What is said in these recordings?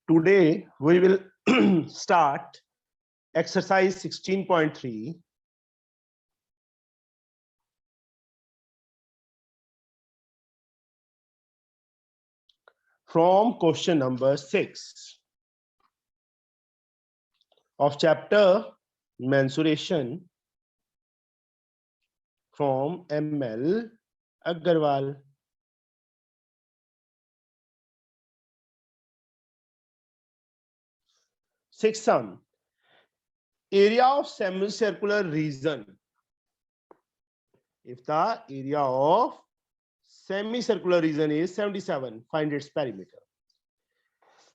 Today we will start exercise 16.3. From question number 6 of chapter mensuration from ML Agarwal. Sixth sum. Area of semicircular region. If the area of semicircular region is 77, find its perimeter.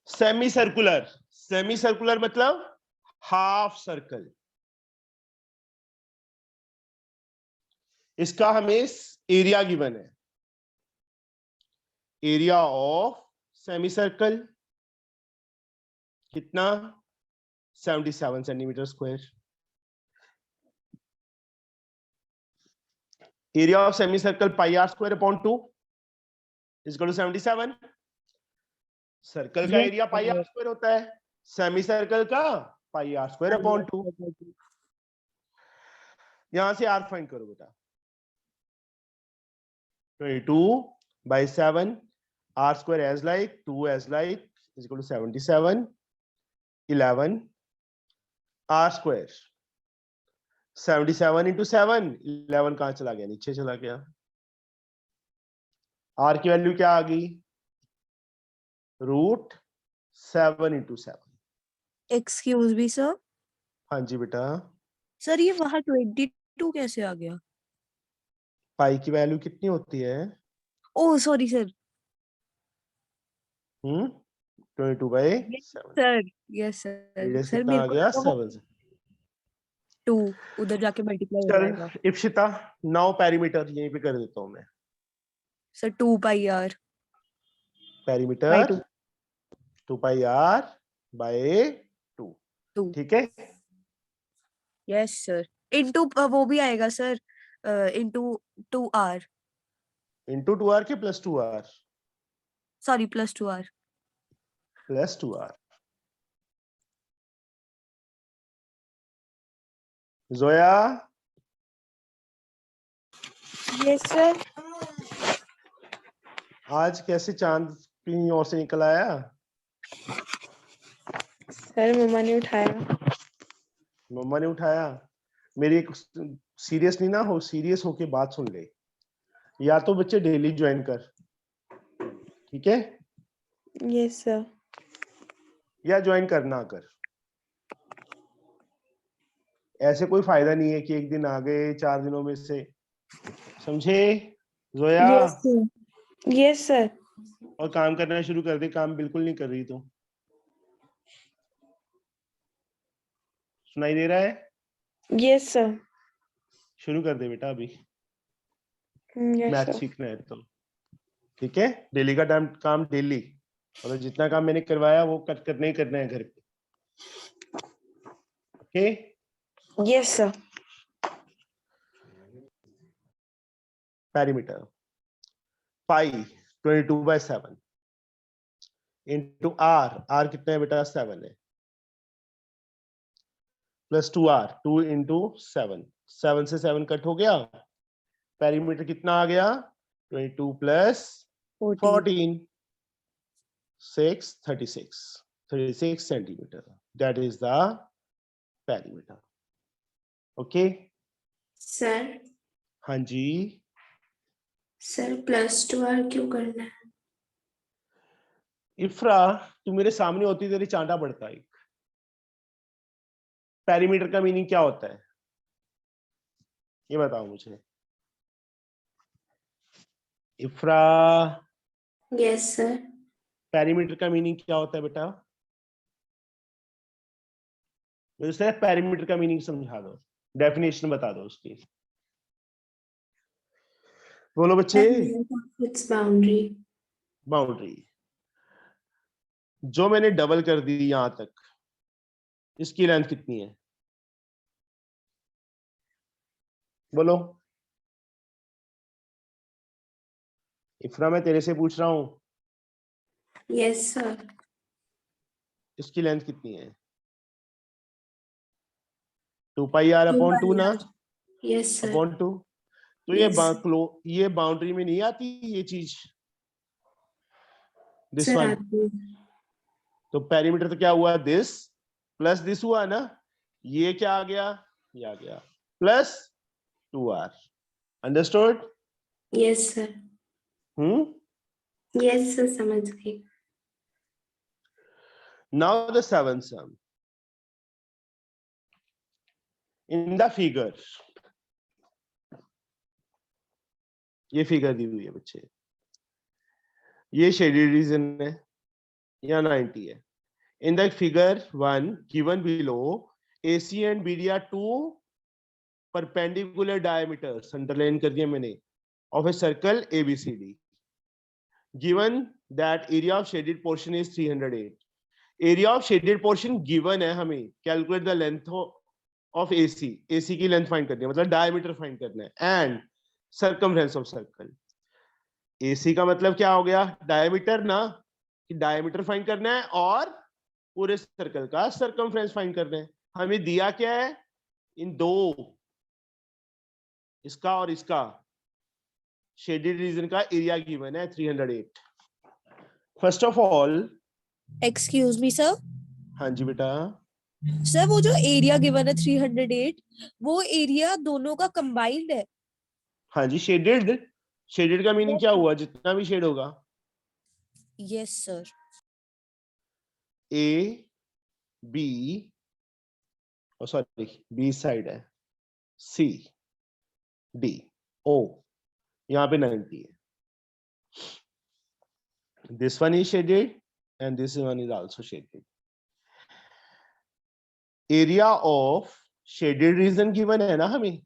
Semicircular मतलब half circle. इसका हमें area given है. Area of semicircle कितना 77 centimetre square. Area of semicircle pi are square upon 2 is equal to 77. Circle का area pi are square होता है, semi circle का पाई are square upon 2. यहां से आर फाइंड करो बेटा. 22/7 r square as like 2 as like is equal to 77. 11 r square 77 into 7. 11 कहां चला गया? नीचे चला गया. r की वैल्यू क्या आ गई? √7 into 7. Excuse me sir. हाँ जी बेटा. सर ये वहां 22 कैसे आ गया? पाई की वैल्यू कितनी होती है? Oh sorry sir. 22/7. Sir yes sir. Sir कितना आ गया? 7. 2 उधर जाके मल्टीप्लाई हो जाएगा. चल इप्सिता, नाउ पेरीमीटर यहीं पे कर देता हूं मैं. Sir 2 pi r perimeter 2 pi are by 2. ठीक है. Yes sir. इनटू वो भी आएगा sir. Into 2r. Into 2r के plus 2r. Sorry plus 2r. Plus 2r. Zoya. Yes sir. आज कैसे चांद कहीं और से निकल आया? सर मम्मा ने उठाया. मम्मा ने उठाया. मेरी एक सीरियस नहीं ना हो, सीरियस होके बात सुन ले. या तो बच्चे डेली ज्वाइन कर, ठीक है? Yes sir. या ज्वाइन करना कर. ऐसे कोई फायदा नहीं है कि एक दिन आ गए 4 दिनों में से. समझे जोया? Yes sir. और काम करना शुरू कर दे. काम बिल्कुल नहीं कर रही तो. सुनाई दे रहा है? Yes sir. शुरू कर दे बेटा अभी. Yes math sir. सीखना है तो. ठीक है. डेली का काम डेली. और जितना काम मैंने करवाया वो करना ही करना है घर पे. Okay. Yes sir. Perimeter pi 22/7 into r कितना है बेटा? 7 है. Plus 2r 2 into 7. 7 से 7 कट हो गया. पेरीमीटर कितना आ गया? 22 plus 14 36 centimetre. That is the perimeter. Okay sir. हाँ जी. सर प्लस 2r क्यों करना है? इफ्रा, तू मेरे सामने होती तेरी चांटा पड़ता है. पेरीमीटर का मीनिंग क्या होता है ये बताओ मुझे. इफ्रा, यस सर. पेरीमीटर का मीनिंग क्या होता है बेटा? मुझे सिर्फ पेरीमीटर का मीनिंग समझा दो. डेफिनेशन बता दो उसकी. बोलो बच्चे. It's boundary. बाउंड्री. जो मैंने डबल कर दी यहां तक, इसकी लेंथ कितनी है? बोलो. इफ्रा मैं तेरे से पूछ रहा हूं. Yes sir. इसकी लेंथ कितनी है? 2 पाई आर अपॉन 2 ना, Yes, sir. अपॉन 2। तो Yes. ये बाउंड्री में नहीं आती ये चीज, दिस Sir, वन। आती है। तो पेरीमीटर तो क्या हुआ, दिस प्लस दिस हुआ ना, ये क्या आ गया, ये आ गया plus 2r। Understood? Yes, sir. Yes, sir, समझ गई। Now the seventh sum. In the figure, ये फिगर दी हुई है बच्चे, ये शेडेड रीजन है या 90 है। In the figure 1 given below, AC and BD are two perpendicular diameters, underline कर दिया मैंने, of a circle ABCD. Given that area of shaded portion is 308. Area of shaded portion given है हमें, calculate the length of AC. AC की length find करनी है, मतलब diameter find करना है, and circumference of circle. AC का मतलब क्या हो गया, diameter ना, कि diameter find करना है और पूरे सर्कल का सर्कमफ्रेंस फाइंड करना है। हमें दिया क्या है, इन दो, इसका और इसका शेडेड रीजन का एरिया गिवन है 308। First of all, excuse me sir. हाँ जी बेटा, सर वो जो एरिया गिवन है 308, वो एरिया दोनों का कंबाइंड है। हाँ जी, शेडेड, शेडेड का मीनिंग क्या हुआ, जितना भी शेड होगा। Yes sir. A B, sorry B side है, सी डी ओ, यहाँ पे 90 है। This one is shaded and this one is also shaded. Area of shaded region given है ना हमें,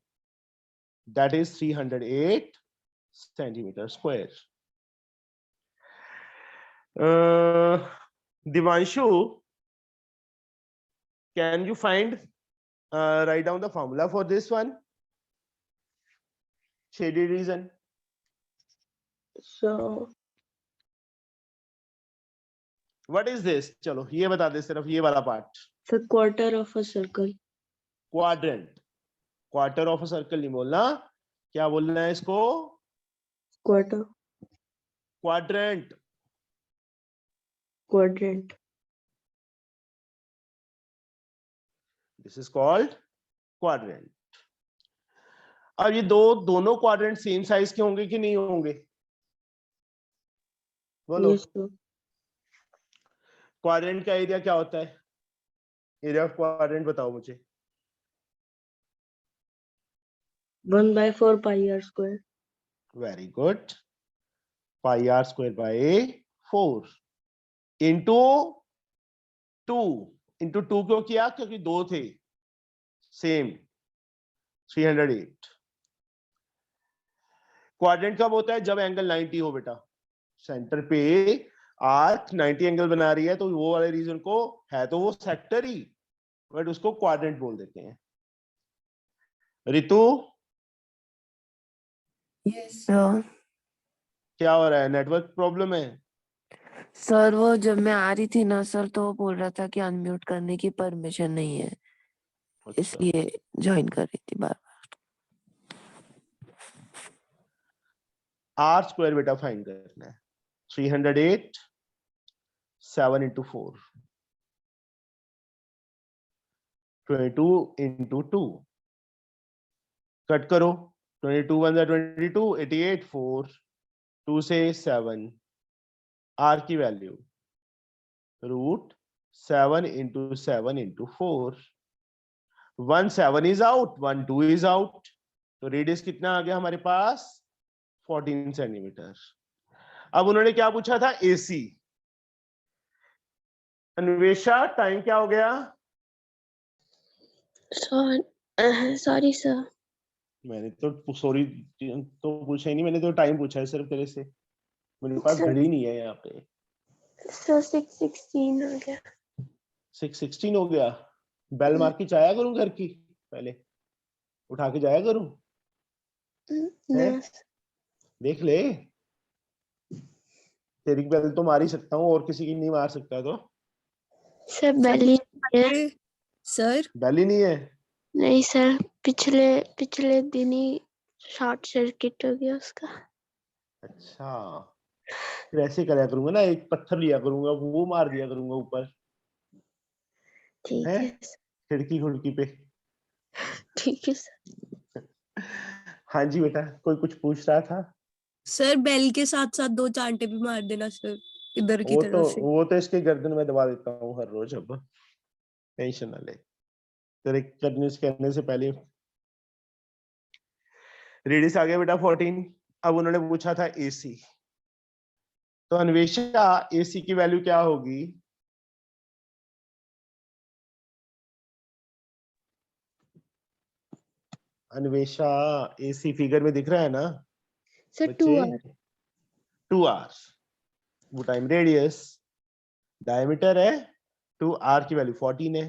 that is 308 centimeter square. Divanshu, can you write down the formula for this one, shaded region? So What is this? चलो ये बता दे, सिर्फ ये वाला part. the quarter of a circle. Quadrant, quarter of a circle नहीं बोलना, क्या बोलना है इसको, Quarter. Quadrant. Quadrant. This is called quadrant. अब ये दोनों क्वाड्रेंट सेम साइज के होंगे कि नहीं होंगे, बोलो। Yes, sir. क्वाड्रेंट का एरिया क्या होता है, एरिया ऑफ क्वाड्रेंट बताओ मुझे। 1/4 pi r square. Very good, pi are square by 4 into 2। Into 2 क्यों किया, क्योंकि दो थे सेम, 308। क्वाड्रेंट कब होता है, जब एंगल 90 हो बेटा, सेंटर पे आर्क 90 एंगल बना रही है, तो वो वाले रीजन को है तो वो सेक्टर ही, बट उसको क्वाड्रेंट बोल देते हैं। Ritu, yes sir. क्या हो रहा है, नेटवर्क प्रॉब्लम है? सर वो जब मैं आ रही थी ना सर, तो वो बोल रहा था कि अनम्यूट करने की परमिशन नहीं है, अच्छा, इसलिए ज्वाइन कर रही थी बार बार। आर स्क्वायर बेटा फाइंड करना है, 308 7 इंटू 4, 22 इंटू 2, कट करो, 22 1 22, 88 4, 2 से 7, आर की value √7 into 7 into 4, 1 7 is out, 1 2 is out, तो रेडियस कितना आ गया हमारे पास, 14 सेंटीमीटर। अब उन्होंने क्या पूछा था, एसी। अन्वेषा, टाइम क्या हो गया? Sorry, sir. मैंने तो सॉरी तो पूछा ही नहीं, मैंने तो टाइम पूछा है सिर्फ तेरे से, मेरे पास Sir. घड़ी नहीं है यहाँ पे। So 6:16 हो गया. 6:16 हो गया, बेल मार के जाया करूं घर की, पहले उठा के जाया करूं, No. देख ले, तेरी बेल तो मार ही सकता हूँ और किसी की नहीं मार सकता तो। सर बेली है। सर बैली नहीं है? नहीं सर, पिछले दिन ही शॉर्ट सर्किट हो गया उसका। अच्छा, फिर ऐसे कराया करूंगा ना, एक पत्थर लिया करूंगा, वो मार दिया करूंगा ऊपर, ठीक है है सर। खिड़की खिड़की पे। ठीक है सर। हाँ जी बेटा, कोई कुछ पूछ रहा था? सर बेल के साथ साथ 2 चांटे भी मार देना सर, इधर की तरफ से। वो तो इसके गर्दन में दबा देता हूँ हर रोज, अब टेंशन ना ले, तेरे करने से कहने से पहले। रेडियस आ गया बेटा 14। अब उन्होंने पूछा था एसी, तो अन्वेषा एसी की वैल्यू क्या होगी? अन्वेषा, एसी फिगर में दिख रहा है ना सर बच्चे? 2R। 2r, वो टाइम रेडियस, डायमीटर है, 2r की वैल्यू 14 है,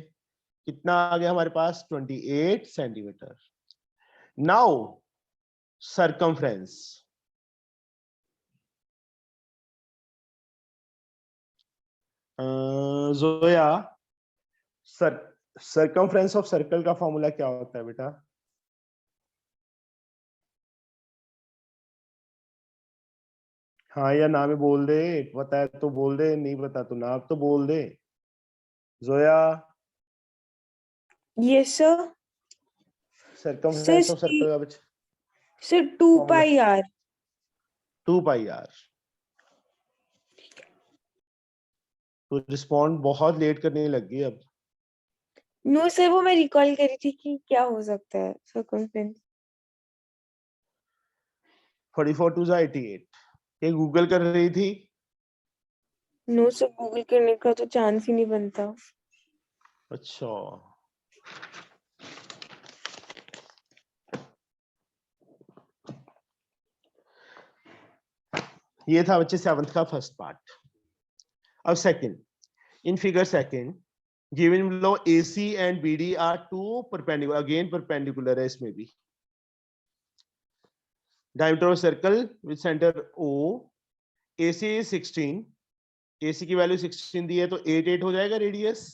कितना आ गया हमारे पास? 28 centimetre. Now circumference, Zoya, circumference of circle का फॉर्मूला क्या होता है बेटा? हाँ या ना में बोल दे, पता है तो बोल दे, नहीं पता तो ना तो बोल दे। Zoya, yes sir. Circumference of circle का बच्चा sir 2 pi R. 2 pi R. तो रिस्पॉन्ड बहुत लेट करने लग गई अब। नो सर, वो मैं रिकॉल करी थी कि क्या हो सकता है सर्कमफ्रेंस। 44 2 88, ये गूगल कर रही थी? नो सर, गूगल करने का तो चांस ही नहीं बनता। अच्छा, ये था बच्चे 7th का फर्स्ट पार्ट। अब second, in figure second, given below AC and BD are two perpendicular, again perpendicular है इसमें भी, diameter of circle with center O, AC is 16, AC की वैल्यू 16 दी है, तो 8 8 हो जाएगा रेडियस।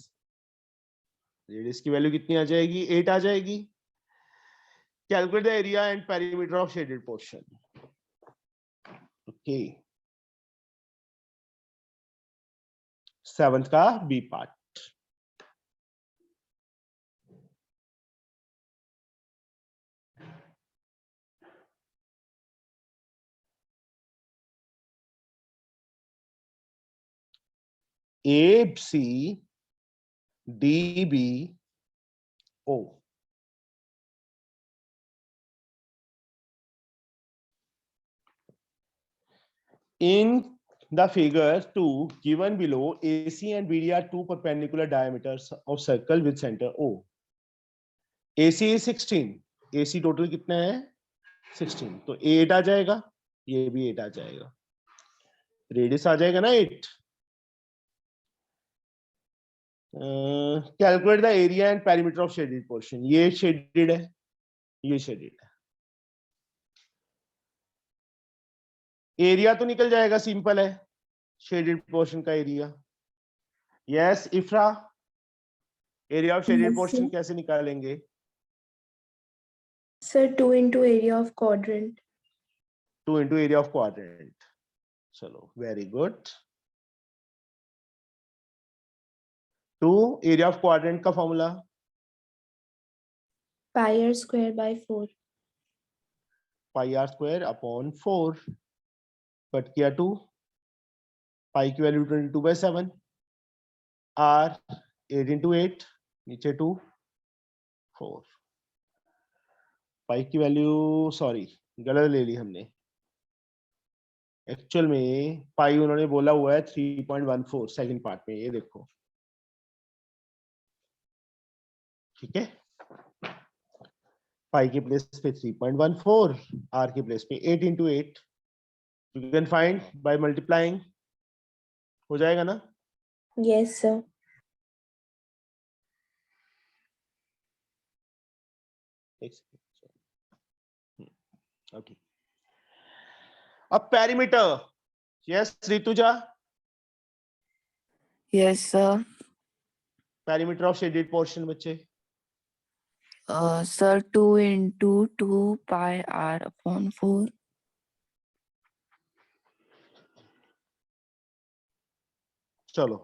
रेडियस की वैल्यू कितनी आ जाएगी? 8 आ जाएगी। Calculate the area and perimeter of shaded portion. Okay, 7th का B part. A C D B O, in the figure 2 given below, AC and BD are two perpendicular diameters of circle with center O. AC is 16, AC total कितना है? 16, तो 8 आ जाएगा, ये भी 8 आ जाएगा, radius आ जाएगा ना 8। Calculate the area and perimeter of shaded portion, ये शेडेड है, ये शेडेड है। एरिया तो निकल जाएगा, सिंपल है, शेडेड पोर्शन का area. Yes इफ्रा, area of shaded Yes, portion sir. कैसे निकालेंगे? Sir, 2 into area of quadrant. 2 into area of quadrant। चलो very good. 2 area of quadrant का formula? Pi r square by 4. Pi are square upon 4, cut किया 2, पाई की value 22/7, are 8 into 8, नीचे 2 4, पाई की value, sorry गलत ले ली हमने, एक्चुअल में पाई उन्होंने बोला हुआ है 3.14 सेकंड पार्ट में, ये देखो, ठीक है। पाई के प्लेस पे 3.14, आर के प्लेस पे 8 into 8, you can find by multiplying, हो जाएगा ना? Yes, sir. ओके, अब perimeter. Yes Rutuja, yes sir. Perimeter of shaded portion बच्चे, sir 2 into 2 pi r upon 4. चलो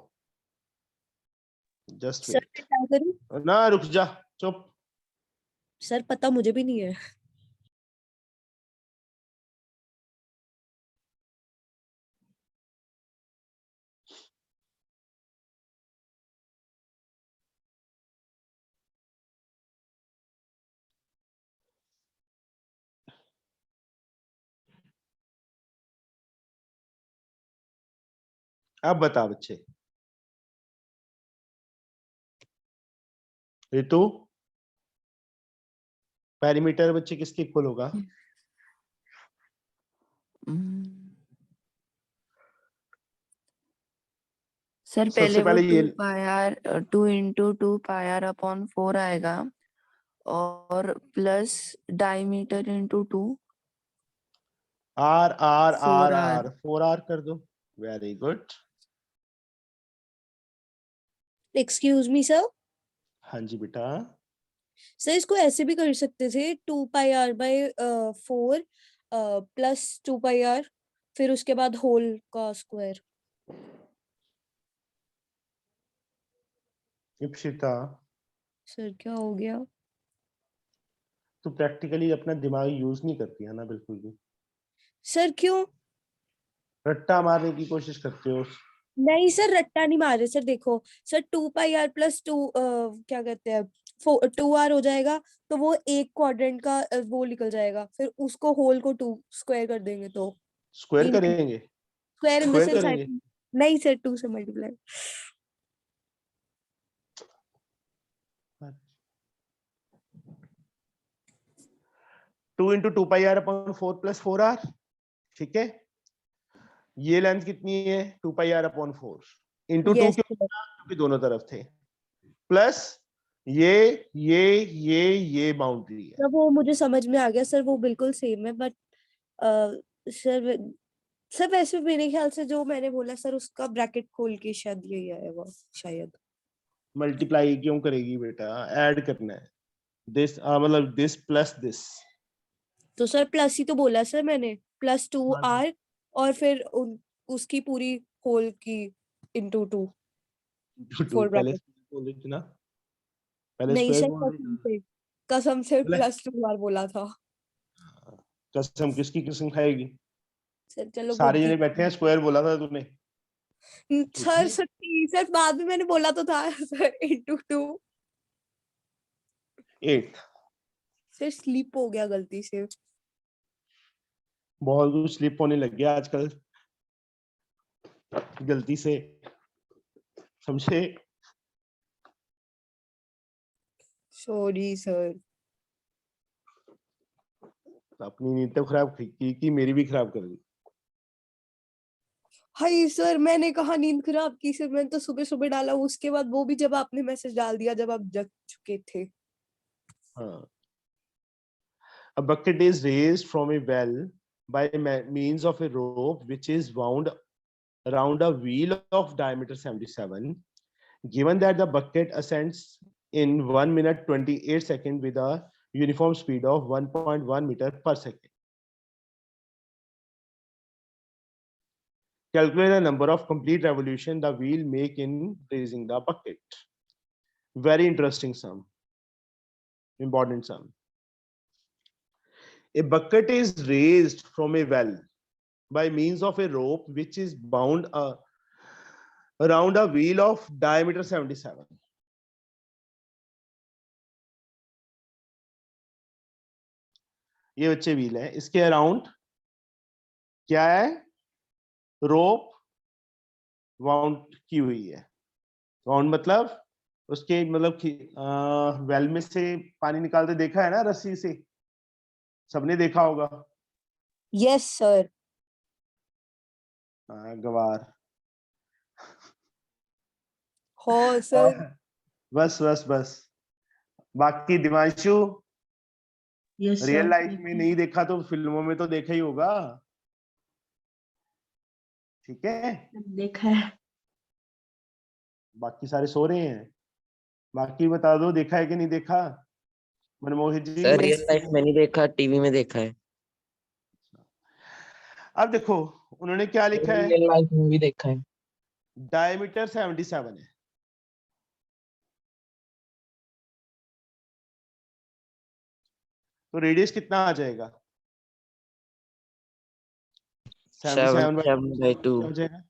जस्ट सर मैं क्या करूं? ना, रुक जा, चुप। सर पता मुझे भी नहीं है। अब बता बच्चे, ऋतु पेरीमीटर बच्चे किसके इक्वल होगा? सर सबसे पहले वो पहले 2 ये pi r 2 into 2 pi r upon 4 आएगा और plus diameter into 2 r r r 4r. R 4r कर दो। Very good. Excuse me sir, हाँ जी बेटा, सर इसको ऐसे भी कर सकते थे 2 pi are by 4 plus 2 pi R, फिर उसके बाद होल का स्क्वायर। इप्सिता सर क्या हो गया? तू प्रैक्टिकली अपना दिमाग यूज नहीं करती है ना बिल्कुल भी, सर क्यों? रट्टा मारने की कोशिश करते हो। नहीं सर, रट्टा नहीं मार रहे सर। देखो सर, 2 पाई आर प्लस 2 क्या कहते हैं, 2 आर हो जाएगा, तो वो एक क्वाड्रेंट का वो निकल जाएगा, फिर उसको होल को 2 स्क्वायर कर देंगे तो स्क्वायर 3 करेंगे, square in the square sense करेंगे। नहीं सर, 2 से multiply. 2 into 2 pi r upon 4 plus 4r, ठीक है। ये लेंथ कितनी है? 2 pi r upon 4 into 2 yes क्यों? क्योंकि दोनों तरफ थे, प्लस ये ये बाउंड्री है। सर वो मुझे समझ में आ गया सर, वो बिल्कुल सेम है, बट सर सर वैसे मेरे ख्याल से जो मैंने बोला सर, उसका ब्रैकेट खोल के शायद यही आएगा शायद। मल्टीप्लाई क्यों करेगी बेटा? ऐड करना है, दिस मतलब दिस प्लस दिस। तो सर प्लस ही तो बोला सर मैंने, प्लस 2 आर और फिर उसकी पूरी होल की इंटू 2 4 पहले ब्रैकेट। बोल रही थी ना, पहले नहीं स्क्वायर सर, बोल रही थी कसम से ना। प्लस 2 आर बोला था कसम किसकी कसम खाएगी? सर। चलो सारे गलती। जने बैठे हैं, स्क्वायर बोला था तूने। सर सच्ची सर, बाद में मैंने बोला तो था सर इंटू 2। 8 सर स्लिप हो गया गलती से। बहुत कुछ स्लिप होने लग गया आजकल गलती से, समझे? Sorry sir. अपनी नींद तो खराब की मेरी भी खराब कर दी। हाय सर, मैंने कहा नींद खराब की सर, मैंने तो सुबह सुबह डाला, उसके बाद वो भी जब आपने मैसेज डाल दिया जब आप जग चुके थे। हाँ, a bucket is raised from a well by means of a rope which is wound around a wheel of diameter 77. Given that the bucket ascends in 1 minute 28 seconds with a uniform speed of 1.1 meter per second. Calculate the number of complete revolution the wheel make in raising the bucket. Very interesting sum, important sum. A bucket is raised from a well by means of a rope which is bound around a wheel of diameter 77. ये बच्चे wheel है, इसके around क्या है? रोप wound की हुई है। Wound मतलब उसके मतलब वेल में से पानी निकालते देखा है ना रस्सी से, सबने देखा होगा। Yes sir. गवार। हो सर। बस बस बस, बाकी दिमांशु यस रियल सर, लाइफ में नहीं देखा तो फिल्मों में तो देखा ही होगा, ठीक है? देखा है। बाकी सारे सो रहे हैं। बाकी बता दो, देखा है कि नहीं देखा मनमोहित जी? सर रियल लाइफ में नहीं देखा, टीवी में देखा है। अब देखो उन्होंने क्या लिखा है, रियल लाइफ में भी देखा है। डायमीटर 77 है, तो रेडियस कितना आ जाएगा? 77/2 7/2। क्या हो जाएगा?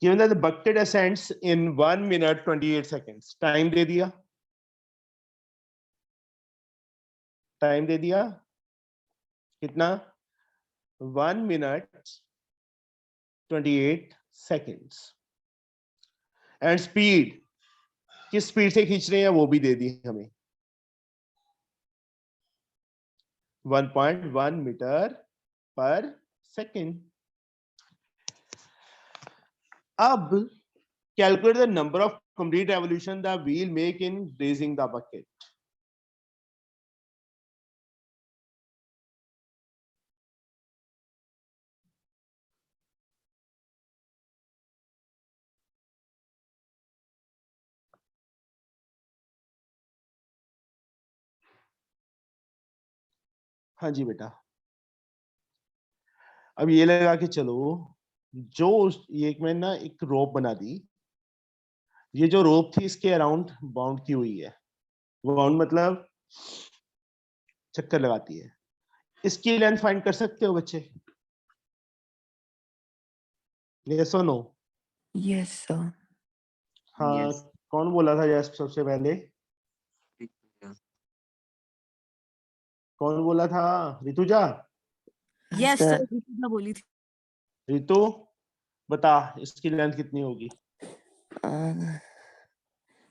Given that the bucket ascends in 1 minute 28 seconds, time दे दिया, टाइम दे दिया कितना? 1 minute 28 seconds, एंड स्पीड किस स्पीड से खींच रहे हैं वो भी दे दी हमें, 1.1 मीटर पर सेकेंड। अब calculate the number of complete revolution the wheel make in raising the bucket. हाँ जी बेटा, अब ये लगा कि चलो जो ये एक मैंने ना एक रोप बना दी, ये जो रोप थी इसके अराउंड बाउंड की हुई है, बाउंड मतलब चक्कर लगाती है, इसकी लेंथ फाइंड कर सकते हो बच्चे? यस और नो? Yes sir. हाँ Yes. कौन बोला था यस सबसे पहले? कौन बोला था? Rituja? Yes sir sir, Deepika बोली थी। ऋतु बता इसकी लेंथ कितनी होगी?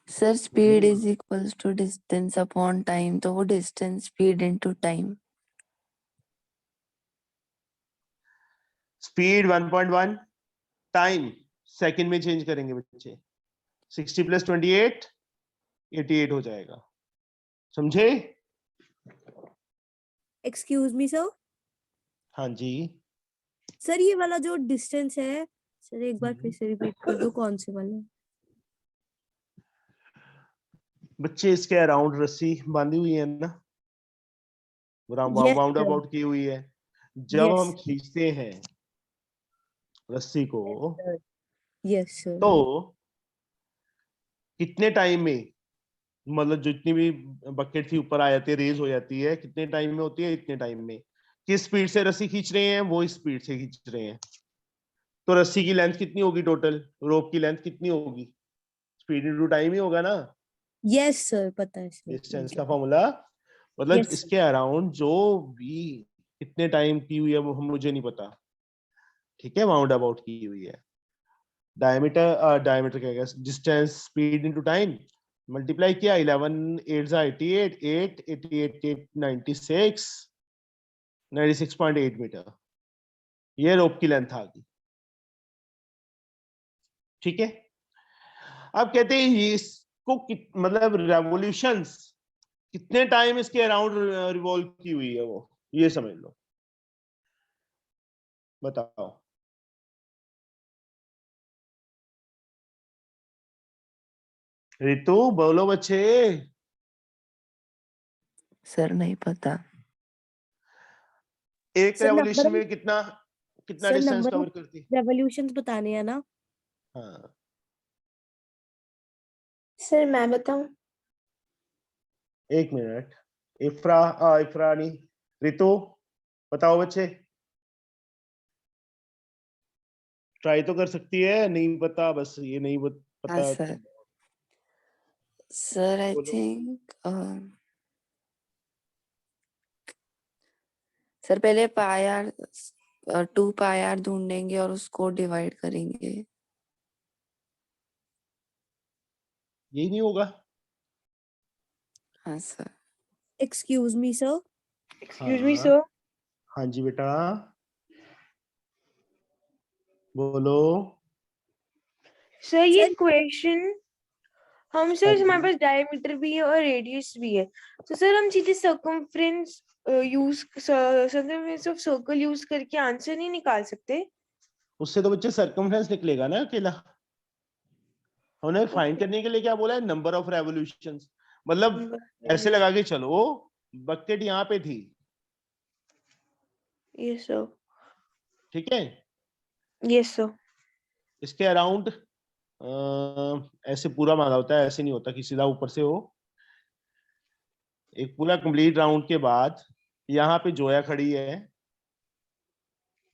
Sir speed is equals to distance upon time, तो वो distance speed into time. Speed 1.1, time second में चेंज करेंगे बच्चे, 60 + 28 88 हो जाएगा, समझे? एक्सक्यूज मी सर, हाँ जी। सर ये वाला जो डिस्टेंस है सर, एक बार फिर से रिपीट कर दो, कौन से वाला? बच्चे इसके अराउंड रस्सी बांधी हुई है ना, Yes, बाउंड sir. अबाउट की हुई है, जब Yes. हम खींचते हैं रस्सी को यस सर। तो कितने टाइम में, मतलब जितनी भी बकेट थी ऊपर आ जाती है, रेज हो जाती है, कितने टाइम में होती है? इतने टाइम में। किस स्पीड से रस्सी खींच रहे हैं? वो स्पीड से खींच रहे हैं, तो रस्सी की लेंथ कितनी होगी? टोटल रोप की लेंथ कितनी होगी? स्पीड इनटू टाइम ही होगा ना, यस सर, पता है सर। डिस्टेंस का फॉर्मूला। मतलब Yes, sir. इसके अराउंड जो भी कितने टाइम की हुई है वो मुझे नहीं पता, ठीक है, राउंड अबाउट की हुई है। डायमीटर क्या है, distance speed into time multiply किया, 11 8 88 8 88 8 96 96.8 मीटर, ये रोप की लेंथ आ गई, ठीक है। अब कहते हैं ये इसको मतलब रेवोल्यूशंस कितने टाइम इसके अराउंड रिवॉल्व की हुई है वो, ये समझ लो, बताओ। ऋतु बोलो बच्चे। सर नहीं पता। एक सर रेवोल्यूशन नंबर में कितना कितना सर डिस्टेंस नंबर कवर करती? रेवोल्यूशंस बताने हैं ना? हाँ सर मैं बताऊं? एक मिनट, इफ्रा नहीं, ऋतु बताओ बच्चे, ट्राई तो कर सकती है, नहीं पता बस ये नहीं पता। हाँ सर। सर आई बोलो। थिंक सर पहले पायर 2 पायर ढूंढेंगे और उसको डिवाइड करेंगे। यही नहीं होगा? हाँ sir. Excuse me sir. Excuse me हाँ। सर। हाँ जी बेटा बोलो। सर ये सर क्वेश्चन हम हाँ सर हमारे जी। पास डायमीटर भी है और रेडियस भी है, तो सर हम सीधे सर्कमफ्रेंस ऑफ सर्कल यूज करके आंसर नहीं निकाल सकते? उससे तो बच्चे सरकमफ्रेंस निकलेगा ना अकेला। हमने फाइंड करने के लिए क्या बोला है, नंबर ऑफ रेवोल्यूशंस, मतलब ऐसे लगा के चलो बकेट यहाँ पे थी, यस सर, ठीक है, यस सर, इसके अराउंड ऐसे पूरा मांगा होता है, ऐसे नहीं होता कि सीधा ऊपर से हो। एक पूरा कंप्लीट राउंड के बाद यहाँ पे जोया खड़ी है,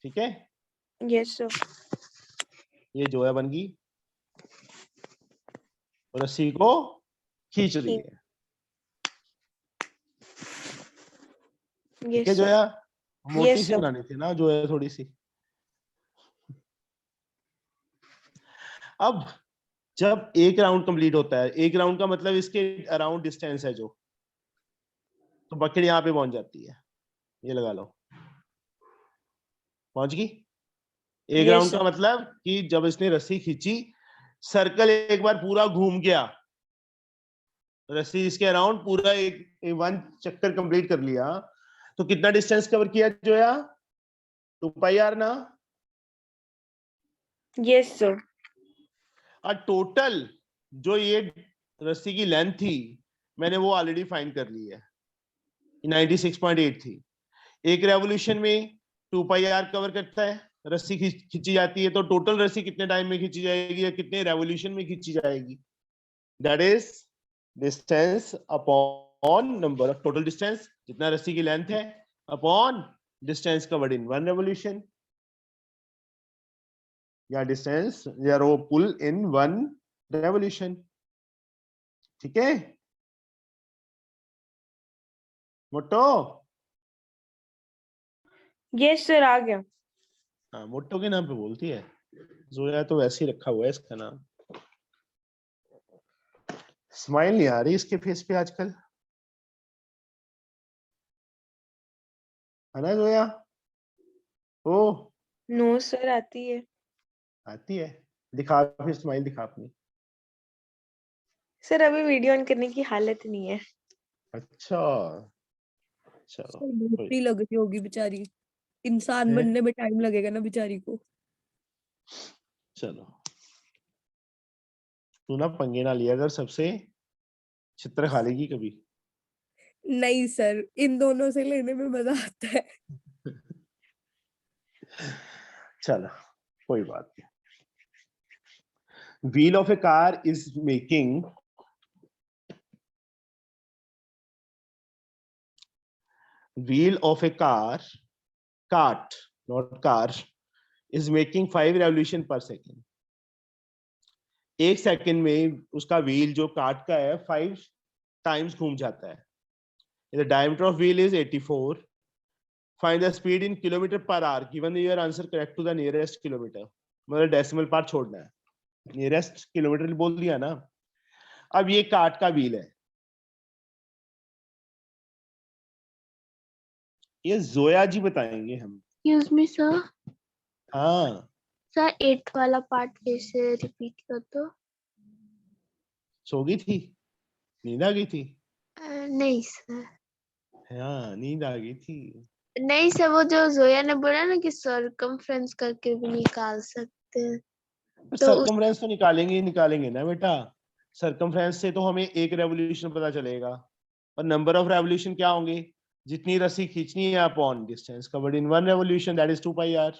ठीक है, यस सर, ये जोया बन गई और रस्सी को खींच रही है, ठीक है यस सर, जोया, मोटी Yes, सी sir. बनानी थी ना जोया थोड़ी सी। अब जब एक राउंड कंप्लीट होता है, एक राउंड का मतलब इसके अराउंड डिस्टेंस है जो, तो बकेट यहाँ पे पहुंच जाती है, ये लगा लो, पहुंच गई। एक Yes, राउंड sir. का मतलब कि जब इसने रस्सी खींची, सर्कल एक बार पूरा घूम गया, रस्सी इसके अराउंड पूरा एक वन चक्कर कंप्लीट कर लिया, तो कितना डिस्टेंस कवर किया जोया, 2πr ना, Yes, sir. और टोटल जो ये रस्सी की लेंथ थी मैंने वो ऑलरेडी फाइंड कर ली है, 96.8 थी। एक रेवोल्यूशन में 2πr कवर करता है, रस्सी खींची जाती है, तो टोटल रस्सी कितने टाइम में खींची जाएगी या कितने रेवोल्यूशन में खींची जाएगी, that is distance upon number of total distance, जितना रस्सी की लेंथ है upon distance covered in one revolution, या डिस्टेंस या रो पुल इन वन रेवोल्यूशन, ठीक है मोटो। Yes, sir. आ गया. हाँ मोटो के नाम पे बोलती है, जोया तो वैसे ही रखा हुआ है इसका नाम। स्माइल नहीं आ रही इसके फेस पे आजकल, है ना जोया? ओ No, sir. आती है. आती है, दिखा फिर स्माइल दिखा अपनी। सर अभी वीडियो ऑन करने की हालत नहीं है. अच्छा चलो सर मोटी लग रही होगी बेचारी, इंसान है? बनने में टाइम लगेगा ना बेचारी को। चलो तू ना पंगे ना लिया अगर सबसे, चित्र खा लेगी कभी। नहीं सर, इन दोनों से लेने में मजा आता है। चलो कोई बात नहीं। Wheel of A car is making wheel of a cart not car is making 5 revolution per second, एक सेकंड में उसका व्हील जो कार्ट का है 5 टाइम्स घूम जाता है। The diameter of wheel is 84. Find the speed in kilometer per hour given your answer correct to the nearest kilometer, मतलब डेसिमल पार्ट छोड़ना है, नियरेस्ट किलोमीटर बोल दिया ना। अब ये कार्ट का व्हील है, ये जोया जी बताएंगे हम। Excuse me, sir. हाँ सर 8 वाला पार्ट कैसे रिपीट कर दो? सो गई थी, नींद आ गई थी। नहीं सर, हाँ नींद आ गई थी। नहीं सर, वो जो जोया ने बोला ना कि सर्कमफ्रेंस करके भी निकाल सकते हैं, तो सर्कमफ्रेंस तो निकालेंगे ही निकालेंगे ना बेटा, सर्कमफ्रेंस से तो हमें एक रेवोल्यूशन पता चलेगा, और नंबर ऑफ रेवोल्यूशन क्या होंगे, जितनी रस्सी खींचनी है upon distance covered in one revolution, that is 2πr।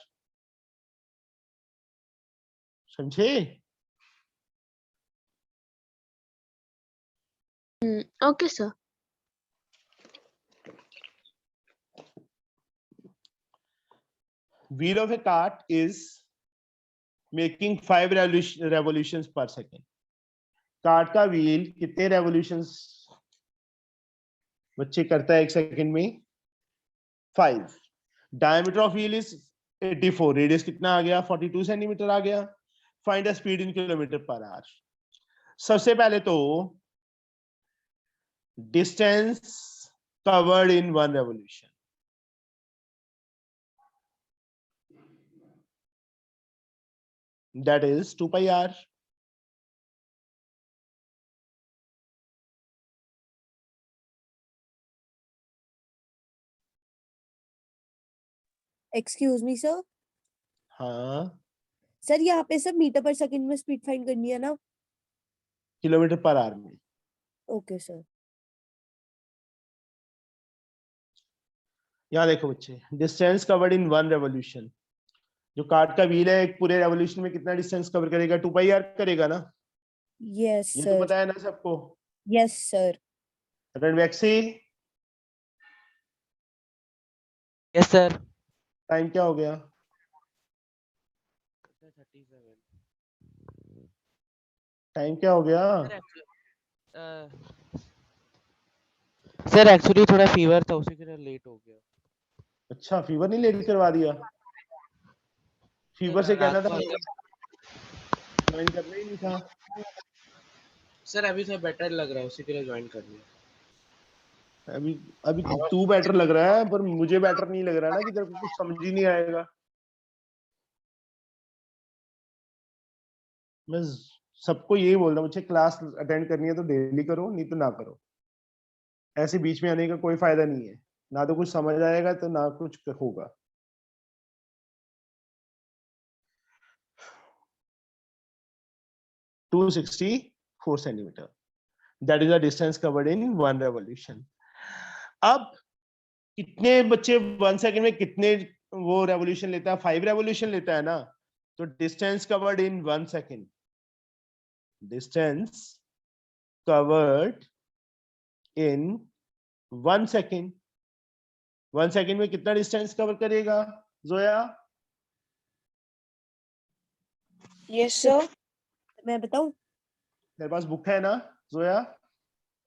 समझे? Okay sir. Wheel of a cart is making 5 revolutions per second. Cart का व्हील कितने रेवोल्यूशंस बच्चे करता है एक सेकंड में? 5। Diameter of wheel is 84, radius कितना आ गया? 42 सेंटीमीटर आ गया। Find the speed in kilometre per hour. सबसे पहले तो distance covered in one revolution, that is 2πr. Excuse me sir, हाँ सर यहाँ पे सब मीटर पर सेकंड में स्पीड फाइंड करनी है ना? किलोमीटर पर आवर में। Okay sir. यहाँ देखो बच्चे, डिस्टेंस कवर्ड इन 1 रेवोल्यूशन। जो कार्ट का व्हील है एक पूरे रेवोल्यूशन में कितना डिस्टेंस कवर करेगा? 2 पाई आर करेगा ना, यस ये तो सर। पता है ना सबको। Yes sir. रणवैक्सी, यस सर। टाइम क्या हो गया? 37। टाइम क्या हो गया? सर एक्चुअली थोड़ा फीवर था उसी के लिए लेट हो गया। अच्छा, फीवर नहीं लेट करवा दिया? फीवर से कहना था, ज्वाइन करना ही नहीं था। सर अभी थोड़ा बेटर लग रहा है उसी के लिए ज्वाइन कर लिया। अभी अभी तू बेटर लग रहा है, पर मुझे बेटर नहीं लग रहा ना, कि तेरे को कुछ समझ ही नहीं आएगा। मैं सबको यही बोल रहा हूँ, मुझे क्लास अटेंड करनी है तो डेली करो, नहीं तो ना करो। ऐसे बीच में आने का कोई फायदा नहीं है, ना तो कुछ समझ आएगा तो ना कुछ होगा। (264 centimetre) that is the distance covered in 1 revolution. अब कितने बच्चे 1 सेकंड में कितने वो रेवोल्यूशन लेता है? 5 रेवोल्यूशन लेता है ना। तो distance covered in 1 second, distance covered in 1 second, 1 second में कितना डिस्टेंस कवर करेगा जोया? Yes sir. मैं बताऊं? तेरे पास बुक है ना जोया?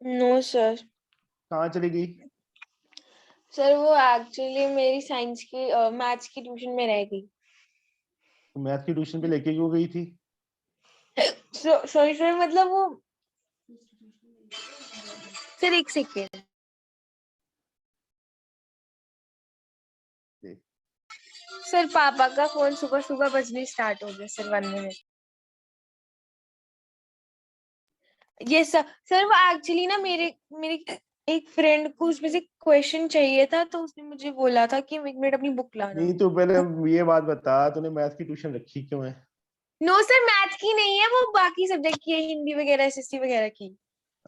No sir. कहाँ चली गई? सर वो एक्चुअली मेरी साइंस की मैथ्स की ट्यूशन में रह गई। मैथ की ट्यूशन पे लेके क्यों गई थी? सॉरी सर, मतलब वो सर एक सेकेंड। सर पापा का फोन सुबह सुबह बजने स्टार्ट हो गया sir, 1 minute. Yes sir. Sir वो एक्चुअली ना मेरे एक फ्रेंड को उसमें से क्वेश्चन चाहिए था, तो उसने मुझे बोला था कि 1 मिनट अपनी बुक लाना। नहीं तो पहले ये बात बता, तूने मैथ की ट्यूशन रखी क्यों है? नो सर, मैथ की नहीं है, वो बाकी सब्जेक्ट की है, हिंदी वगैरह एसएसटी वगैरह की।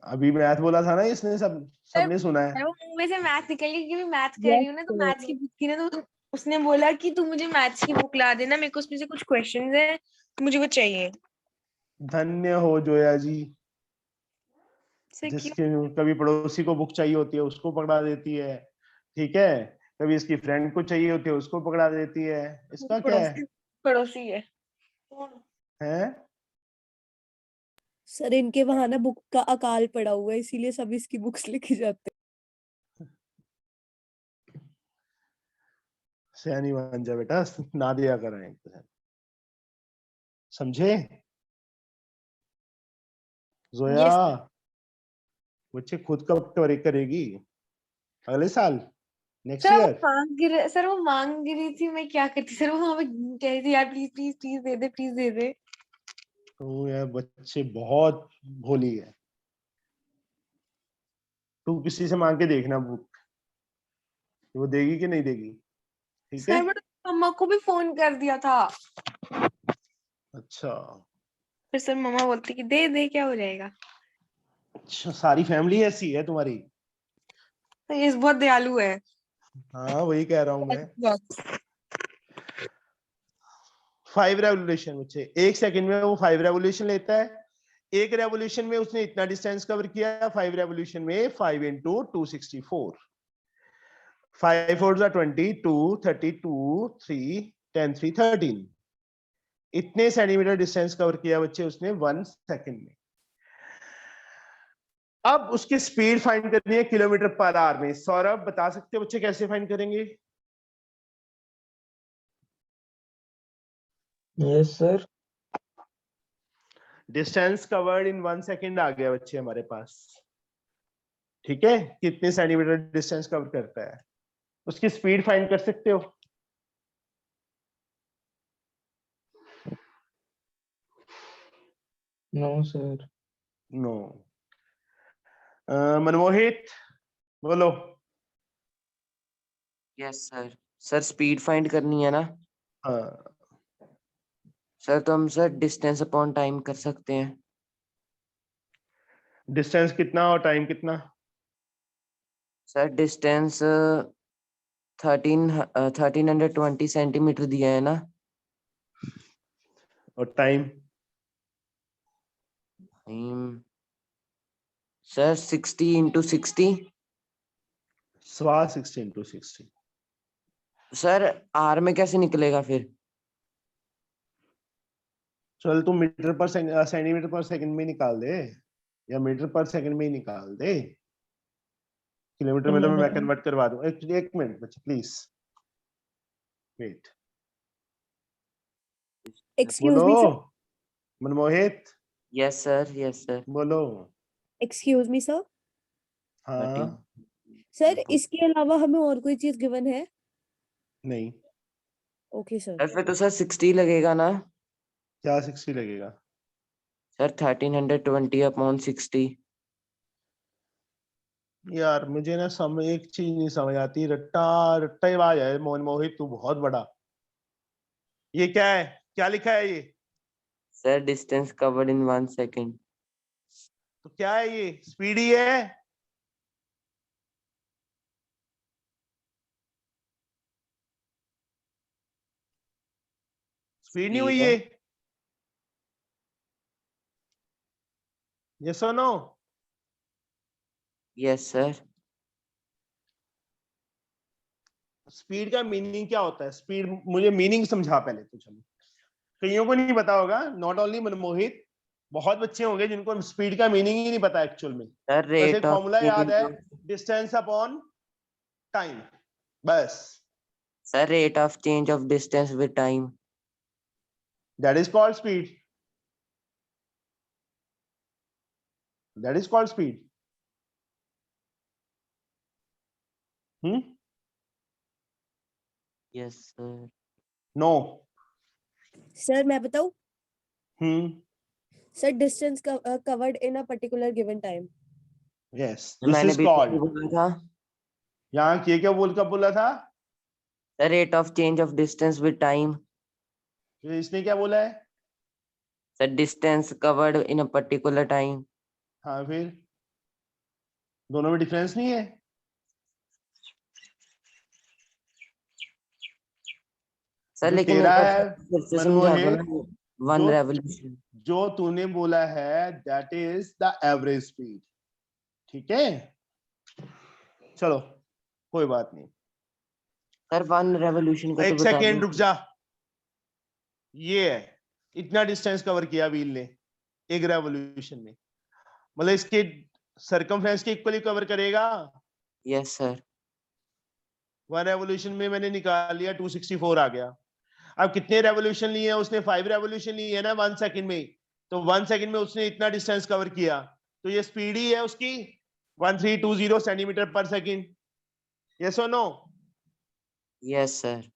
अभी मैथ बोला था ना इसने, सबने सुना है। सर वो मुंह में से मैथ निकल गई क्योंकि मैं मैथ कर रही हूँ ना, तो मैथ्स की बुक थी ना, तो उसने बोला कि तू मुझे मैथ्स की बुक ला देना, मेरे को उसमें से कुछ क्वेश्चंस है, मुझे वो चाहिए। धन्य हो जोया जी, सर क्यों? जिसके कभी पड़ोसी को बुक चाहिए होती है उसको पकड़ा देती है, ठीक है, कभी इसकी फ्रेंड को चाहिए होती है उसको पकड़ा देती है। इसका क्या है? पड़ोसी है। हैं? सर इनके वहां ना बुक का अकाल पड़ा हुआ है, इसीलिए सब इसकी बुक्स लेके जाते सयानी बन जा बेटा, ना दिया करें, समझे जोया? यस बच्चे खुद कब करेगी? अगले साल, नेक्स्ट सर। ईयर? सर वो मांग रही थी, मैं क्या करती सर, वो वहां पे कह रही थी यार प्लीज प्लीज प्लीज दे दे, प्लीज दे दे। तो यार बच्चे बहुत भोली है। तू किसी से मांग के देखना बुक, वो देगी कि नहीं देगी, ठीक है? सर मैंने मम्मा को भी फोन कर दिया था, अच्छा फिर सर मम्मा बोलती कि दे दे क्या हो जाएगा। अच्छा, सारी फैमिली ऐसी है तुम्हारी? तो ये बहुत दयालु है। हाँ वही कह रहा हूं मैं। 5 रेवोल्यूशन बच्चे, 1 सेकंड में वो 5 रेवोल्यूशन लेता है। एक रेवोल्यूशन में उसने इतना डिस्टेंस कवर किया, 5 रेवोल्यूशन में 5 इंटू 264, 5 4 20, 2 32 3 10 3 13, इतने सेंटीमीटर डिस्टेंस कवर किया बच्चे उसने 1 सेकंड में। अब उसकी स्पीड फाइंड करनी है किलोमीटर पर आवर में। सौरभ बता सकते हो बच्चे कैसे फाइंड करेंगे? Yes sir. Distance covered in 1 second आ गया बच्चे हमारे पास, ठीक है, कितने सेंटीमीटर डिस्टेंस कवर करता है, उसकी स्पीड फाइंड कर सकते हो? No sir. नो। मनमोहित बोलो। Yes sir. Sir speed find करनी है ना हाँ, सर, तो हम सर डिस्टेंस अपॉन टाइम कर सकते हैं। डिस्टेंस कितना और टाइम कितना? सर डिस्टेंस 1320 सेंटीमीटर दिया है ना। और टाइम? Time sir 60 into 60। सवा 60 into 60। सर आर में कैसे निकलेगा फिर? चल तू मीटर पर सेंटीमीटर पर सेकंड में निकाल दे, या मीटर पर सेकंड में ही निकाल दे। किलोमीटर में तो मैं कन्वर्ट करवा दूं। एक मिनट बच्चे प्लीज वेट। एक्सक्यूज बोलो me sir, Manmohit, yes sir बोलो। Excuse me sir. हाँ। सर इसके अलावा हमें और कोई चीज गिवन है? नहीं। Okay sir. सर फिर तो सर 60 लगेगा ना। क्या 60 लगेगा? सर 1320/60। यार मुझे ना समझ एक चीज नहीं समझ आती, रट्टा रट्टा ही आवाज है। मनमोहित तू बहुत बड़ा, ये क्या है, क्या लिखा है ये? Sir distance covered in 1 second. तो क्या है ये, स्पीड ही है? स्पीड नहीं हुई ये? यस और नो? Yes sir. स्पीड का मीनिंग क्या होता है? स्पीड मुझे मीनिंग समझा पहले तो। चलो कईयों को नहीं पता होगा, नॉट ओनली मनमोहित, बहुत बच्चे होंगे जिनको स्पीड का मीनिंग ही नहीं पता एक्चुअल में। सर बस एक रेट ऑफ फॉर्मूला याद है, डिस्टेंस अपॉन टाइम, बस। Sir rate of change of distance with time. That is called speed, that is called speed. Yes sir. No. Sir मैं बताऊं? Hmm sir distance covered in a particular given time. Yes, this मैंने is भी called. बोला था यहाँ ये क्या बोला था? Sir rate of change of distance with time. इसने क्या बोला है? Sir distance covered in a particular time. हाँ फिर दोनों में डिफरेंस नहीं है? सर जो लेकिन तेरा है फिर से समझा दो ना। मनमोहित, वन जो रेवोल्यूशन। जो तूने बोला है that is the average speed, ठीक है? चलो कोई बात नहीं। सर 1 रेवोल्यूशन का तो एक बता सेकेंड दो। रुक जा। ये है, इतना डिस्टेंस कवर किया व्हील ने एक रेवोल्यूशन में, मतलब इसके सरकमफ्रेंस के इक्वली कवर करेगा। Yes sir. 1 रेवोल्यूशन में मैंने निकाल लिया 264 आ गया। अब कितने रेवोल्यूशन लिए हैं उसने? 5 रेवोल्यूशन लिए है ना 1 सेकंड में। तो 1 सेकंड में उसने इतना डिस्टेंस कवर किया, तो ये स्पीड ही है उसकी 1320 सेंटीमीटर पर सेकंड। यस और नो? Yes sir.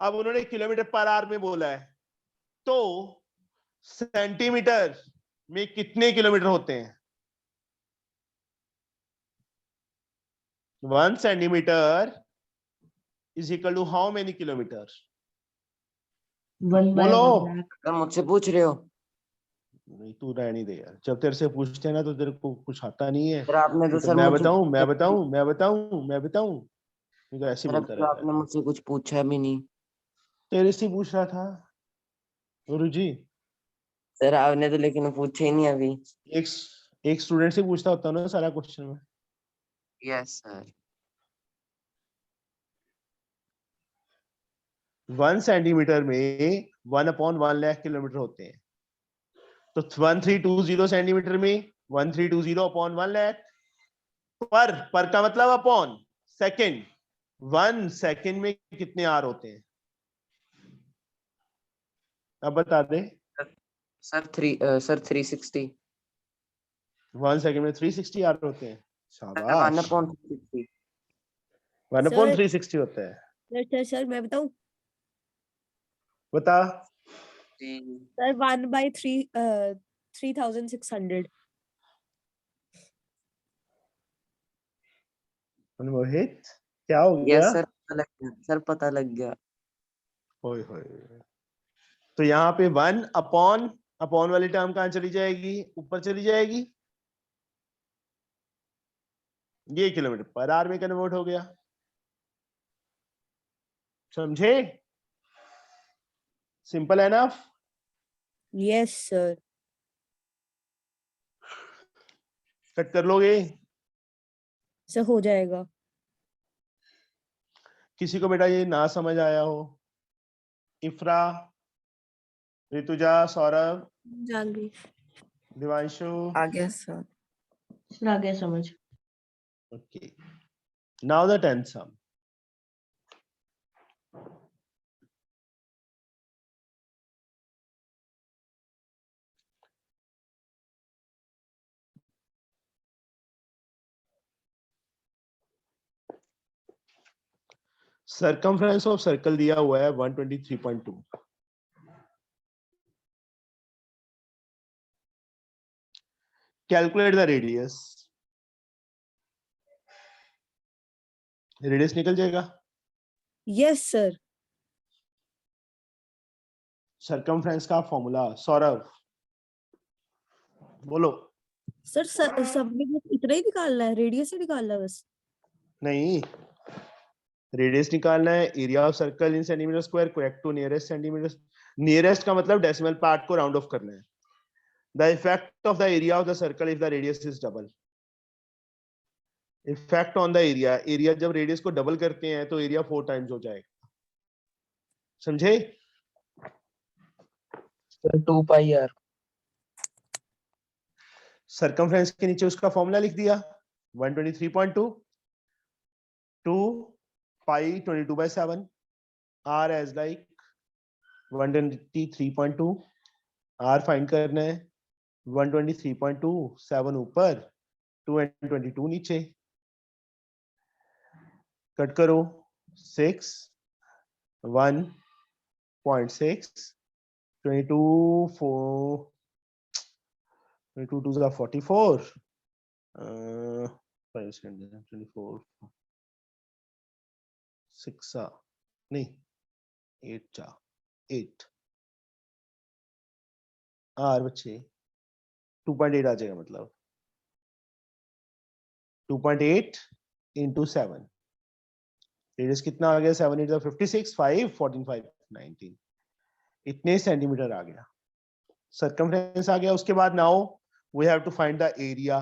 अब उन्होंने किलोमीटर पर आवर में बोला है, तो सेंटीमीटर में कितने किलोमीटर होते हैं? 1 centimetre is equal to how many kilometre? 1 by बोलो। 1 lakh। सर मुझसे पूछ रहे हो? नहीं तू रहने दे यार, जब तेरे से पूछते हैं ना तो तेरे को कुछ आता नहीं है। सर आपने तो तो सर मैं मुझसे बताऊं मैं बताऊं मैं बताऊं मैं बताऊं, ये तो ऐसे ही सर अभी बोलता तो रहता है। आपने मुझसे कुछ पूछा भी नहीं। तेरे से पूछ रहा था गुरु जी। सर आपने तो लेकिन पूछा ही नहीं अभी। एक एक स्टूडेंट से पूछता होता ना सारा क्वेश्चन में। Yes sir. 1 सेंटीमीटर में 1/1 लाख किलोमीटर होते हैं, तो 1320 सेंटीमीटर में 1320 अपॉन 1 लाख। पर का मतलब अपॉन सेकंड। 1 सेकंड में कितने आर होते हैं? अब बता दे। सर 360। 1 सेकंड में 360 आर होते हैं। सर शाबाश। 1/360। 1/360 होता है। सर मैं बताऊं? बता। सर 1/3 3600। मोहित क्या हो गया? यस सर पता लग गया। सर पता लग गया। होय होय। तो यहाँ पे 1 अपॉन अपॉन वाली टर्म कहाँ चली जाएगी? ऊपर चली जाएगी। ये किलोमीटर पर आवर में कन्वर्ट हो गया, समझे? सिंपल है ना? Yes sir. कट कर लोगे? सर हो जाएगा। किसी को बेटा ये ना समझ आया हो? इफ्रा, ऋतुजा, सौरभ, जान गई। दिवांशु? आ गया सर। सर आ गया समझ। Okay. Now the 10th sum. Circumference of circle दिया हुआ है 123.2. Calculate the radius. Radius निकल जाएगा? Yes sir. Circumference का फॉर्मूला सौरभ बोलो। सर सबने बस इतना ही निकालना है, रेडियस ही निकालना है बस। नहीं, रेडियस निकालना है, area of circle in centimetre square, correct to nearest centimetre. Nearest का मतलब डेसिमल पार्ट को राउंड ऑफ करना है। The effect of the area of the circle if the radius is double. Effect on the area, area जब radius को double करते हैं तो एरिया 4 टाइम्स हो जाएगा, समझे? 2 पाई आर। सर्कमफ्रेंस के नीचे उसका फॉर्मूला लिख दिया 123.2 2 पाई 22/7 r as like 123.2 r find करना है 123.2 7 ऊपर 2 and 22 नीचे, कट करो 6 1.6 22 4 22 2 is 44 5 seconds 24 6 नहीं 8 8 आर बच्चे 2.8 आ जाएगा, मतलब 2.8 into 7 रेडियस कितना आ गया? 7 8 56 5 14 5 19 इतने सेंटीमीटर आ गया, सर्कमफ्रेंस आ गया। उसके बाद now we have to find the area.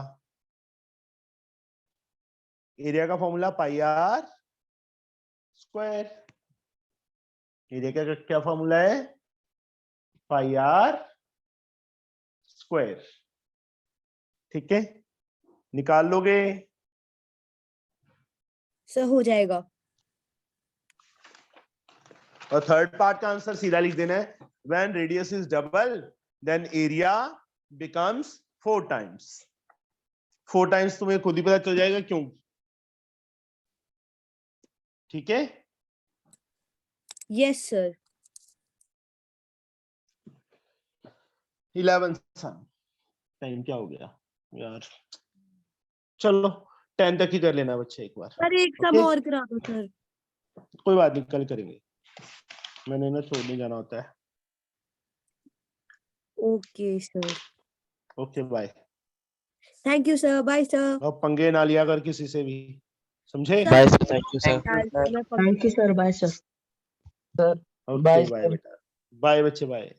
Area का formula pi are square. Area का क्या फॉर्मूला है? Pi are square. ठीक है, निकाल लोगे? सर हो जाएगा। और थर्ड पार्ट का आंसर सीधा लिख देना है, when radius is double then area becomes 4 times. 4 times तुम्हें खुद ही पता चल जाएगा क्यों। ठीक है, यस सर। 11 सम। टाइम क्या हो गया यार? चलो 10 तक ही कर लेना बच्चे एक बार। सर एक सम Okay? और करा दो सर। कोई बात नहीं, कल करेंगे, मैंने ना छोड़ने जाना होता है। Okay sir. Okay bye. Thank you sir. Bye sir. अब पंगे ना लिया कर किसी से भी, समझे? Bye sir, thank you sir. Thank you sir. Bye sir. Sir okay bye bye sir. बेटा, बाय बच्चे, बाय।